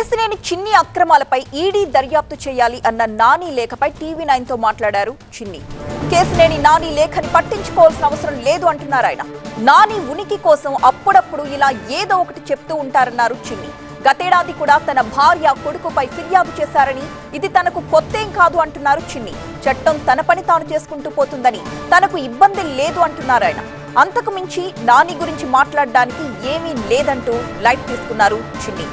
కేసినేని చిన్ని అక్రమాలపై ఈడీ దర్యాప్తు చేయాలి అన్న నాని లేఖపై టీవీ9 తో మాట్లాడారు చిన్ని. కేసినేని నాని లేఖని పట్టించుకోవాల్సిన అవసరం లేదు అంటున్నారు ఆయన. నాని ఉనికి కోసం అప్పుడప్పుడు ఇలా ఏదో ఒకటి చెప్తూ ఉంటారన్నారు చిన్ని. గతేడాది కూడా తన భార్య కొడుకుపై ఫిర్యాదు చేశారని, ఇది తనకు కొత్తేం కాదు అంటున్నారు చిన్ని. చట్టం తన పని తాను చేసుకుంటూ పోతుందని, తనకు ఇబ్బంది లేదు అంటున్నారు ఆయన. అంతకు మించి నాని గురించి మాట్లాడడానికి ఏమీ లేదంటూ లైట్ తీసుకున్నారు చిన్ని.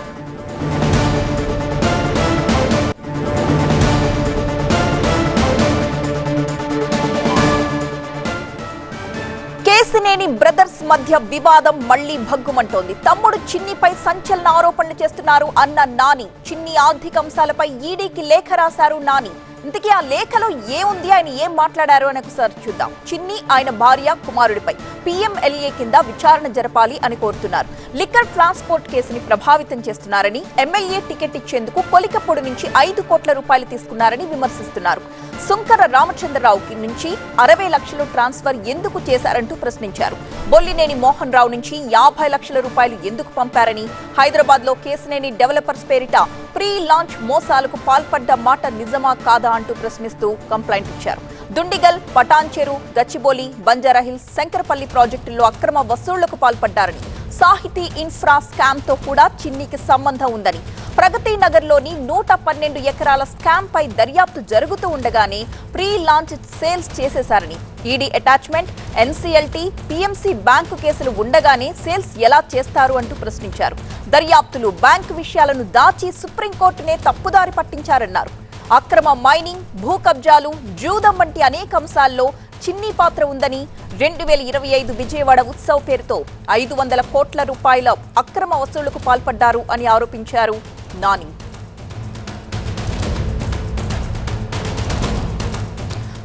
కేసినేని బ్రదర్స్ మధ్య వివాదం మళ్లీ భగ్గుమంటోంది. తమ్ముడు చిన్నిపై సంచలన ఆరోపణలు చేస్తున్నారు అన్న నాని. చిన్ని ఆర్థిక అంశాలపై ఈడీకి లేఖ రాశారు నాని. ఇంతకీ ఆ లేఖలో ఏముంది, ఆయన ఏం మాట్లాడారు అని ఒకసారి చూద్దాం. చిన్ని ఆయన భార్య కుమారుడిపై PMLA కింద విచారణ జరపాలి అని కోరుతున్నారు. లిక్కర్ ట్రాన్స్పోర్ట్ కేసుని ప్రభావితం చేస్తున్నారని, ఎమ్మెల్యే టికెట్ ఇచ్చేందుకు కొలికపొడి నుంచి 5 కోట్ల రూపాయలు తీసుకున్నారని విమర్శిస్తున్నారు. సుంకర రామచంద్రరావుకి నుంచి 60 లక్షలు ట్రాన్స్ఫర్ ఎందుకు చేశారంటూ ప్రశ్నించారు. బొల్లినేని మోహన్ రావు నుంచి 50 లక్షల రూపాయలు ఎందుకు పంపారని, హైదరాబాద్ లో కేసినేని డెవలపర్స్ పేరిట ప్రీ లాంచ్ మోసాలకు పాల్పడ్డ మాట నిజమా కాదా అంటూ ప్రశ్నిస్తూ కంప్లైంట్ ఇచ్చారు. దుండిగల్, పటాన్చెరు, గచ్చిబౌలి, బంజారాహిల్స్, శంకరపల్లి ప్రాజెక్టుల్లో అక్రమ వసూళ్లకు పాల్పడ్డారని, సాహితీ ఇన్ఫ్రా స్కామ్ తో కూడా చిన్నికి సంబంధం ఉందని, ప్రగతి నగర్ లోని 112 ఎకరాల స్కామ్ పై దర్యాప్తు జరుగుతూ ఉండగానే ప్రీ లాంచ్ సేల్స్ చేసేశారని, ED attachment, NCLT, PMC bank కేసులు ఉండగానే సేల్స్ ఎలా చేస్తారు అంటూ ప్రశ్నించారు. దర్యాప్తులు, బ్యాంకు విషయాలను దాచి సుప్రీంకోర్టునే తప్పుదారి పట్టించారన్నారు. అక్రమ మైనింగ్, భూ కబ్జాలు, జూదం వంటి అనేక అంశాల్లో చిన్ని పాత్ర ఉందని, 2025 విజయవాడ ఉత్సవ్ పేరుతో 500 కోట్ల రూపాయల అక్రమ వసూళ్లకు పాల్పడ్డారు అని ఆరోపించారు నాని.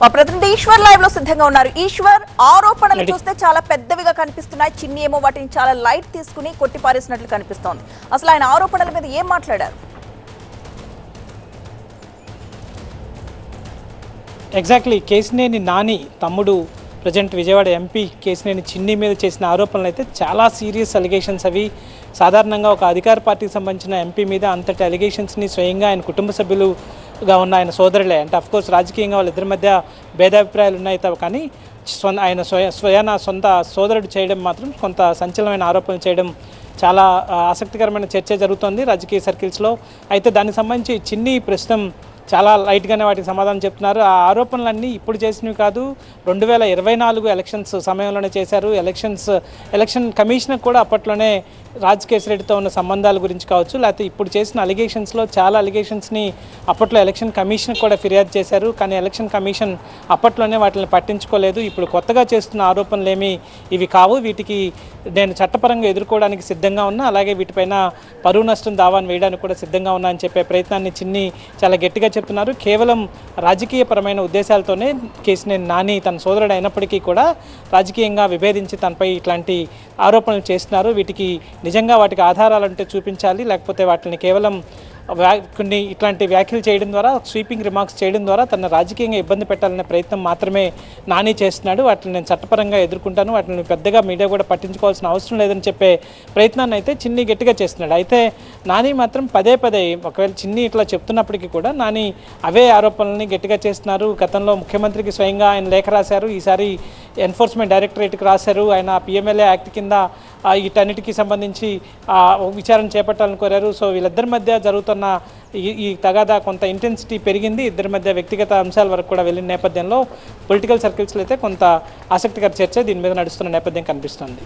మా ప్రతినిధి ఈశ్వర్ లైవ్ లో సిద్ధంగా ఉన్నారు. ఈశ్వర్, ఆరోపణలు చూస్తే చాలా పెద్దవిగా కనిపిస్తున్నాయి. చిన్ని ఏమో వాటిని చాలా లైట్ తీసుకుని కొట్టిపారేసినట్లు కనిపిస్తోంది. అసలు ఆయన ఆరోపణల మీద ఏం మాట్లాడారు? ఎగ్జాక్ట్లీ, కేసినేని నాని తమ్ముడు ప్రజెంట్ విజయవాడ MP కేసినేని చిన్ని మీద చేసిన ఆరోపణలు అయితే చాలా సీరియస్ అలిగేషన్స్. అవి సాధారణంగా ఒక అధికార పార్టీకి సంబంధించిన MP మీద అంతటి అలిగేషన్స్ని స్వయంగా ఆయన కుటుంబ సభ్యులుగా ఉన్న ఆయన సోదరులే, అంటే అఫ్కోర్స్ రాజకీయంగా వాళ్ళిద్దరి మధ్య భేదాభిప్రాయాలు ఉన్నాయి కానీ ఆయన స్వయాన సొంత సోదరుడు చేయడం మాత్రం కొంత సంచలనమైన ఆరోపణలు చేయడం చాలా ఆసక్తికరమైన చర్చ జరుగుతోంది రాజకీయ సర్కిల్స్లో. అయితే దానికి సంబంధించి చిన్ని ప్రస్తుతం చాలా లైట్గానే వాటికి సమాధానం చెప్తున్నారు. ఆ ఆరోపణలన్నీ ఇప్పుడు చేసినవి కాదు, 2024 ఎలక్షన్స్ సమయంలోనే చేశారు. ఎలక్షన్ కమిషన్ కూడా అప్పట్లోనే రాజకేశ్ రెడ్డితో ఉన్న సంబంధాల గురించి కావచ్చు, లేకపోతే ఇప్పుడు చేసిన అలిగేషన్స్లో చాలా అలిగేషన్స్ని అప్పట్లో ఎలక్షన్ కమిషన్ కూడా ఫిర్యాదు చేశారు. కానీ ఎలక్షన్ కమిషన్ అప్పట్లోనే వాటిని పట్టించుకోలేదు. ఇప్పుడు కొత్తగా చేస్తున్న ఆరోపణలు ఏమీ ఇవి కావు, వీటికి నేను చట్టపరంగా ఎదుర్కోవడానికి సిద్ధంగా ఉన్నా, అలాగే వీటిపైన పరువు నష్టం దావాను వేయడానికి కూడా సిద్ధంగా ఉన్నా అని చెప్పే ప్రయత్నాన్ని చిన్ని చాలా గట్టిగా చెప్తున్నారు. కేవలం రాజకీయపరమైన ఉద్దేశాలతోనే కేసినేని నాని తన సోదరుడు అయినప్పటికీ కూడా రాజకీయంగా విభేదించి తనపై ఇట్లాంటి ఆరోపణలు చేస్తున్నారు. వీటికి నిజంగా వాటికి ఆధారాలు అంటే చూపించాలి, లేకపోతే వాటిని కేవలం కొన్ని ఇట్లాంటి వ్యాఖ్యలు చేయడం ద్వారా, స్వీపింగ్ రిమార్క్స్ చేయడం ద్వారా తన రాజకీయంగా ఇబ్బంది పెట్టాలనే ప్రయత్నం మాత్రమే నాని చేస్తున్నాడు. వాటిని నేను చట్టపరంగా ఎదుర్కొంటాను, వాటిని పెద్దగా మీడియా కూడా పట్టించుకోవాల్సిన అవసరం లేదని చెప్పే ప్రయత్నాన్ని అయితే చిన్ని గట్టిగా చేస్తున్నాడు. అయితే నాని మాత్రం పదే ఒకవేళ చిన్ని ఇట్లా చెప్తున్నప్పటికీ కూడా నాని అవే ఆరోపణలని గట్టిగా చేస్తున్నారు. గతంలో ముఖ్యమంత్రికి స్వయంగా ఆయన లేఖ రాశారు, ఈసారి ఎన్ఫోర్స్మెంట్ డైరెక్టరేట్కి రాశారు. ఆయన PMLA యాక్ట్ కింద వీటన్నిటికీ సంబంధించి విచారణ చేపట్టాలని కోరారు. సో వీళ్ళిద్దరి మధ్య జరుగుతున్న ఈ తగాదా కొంత ఇంటెన్సిటీ పెరిగింది. ఇద్దరి మధ్య వ్యక్తిగత అంశాల వరకు కూడా వెళ్ళిన నేపథ్యంలో పొలిటికల్ సర్కిల్స్లో అయితే కొంత ఆసక్తికర చర్చ దీని మీద నడుస్తున్న నేపథ్యం కనిపిస్తుంది.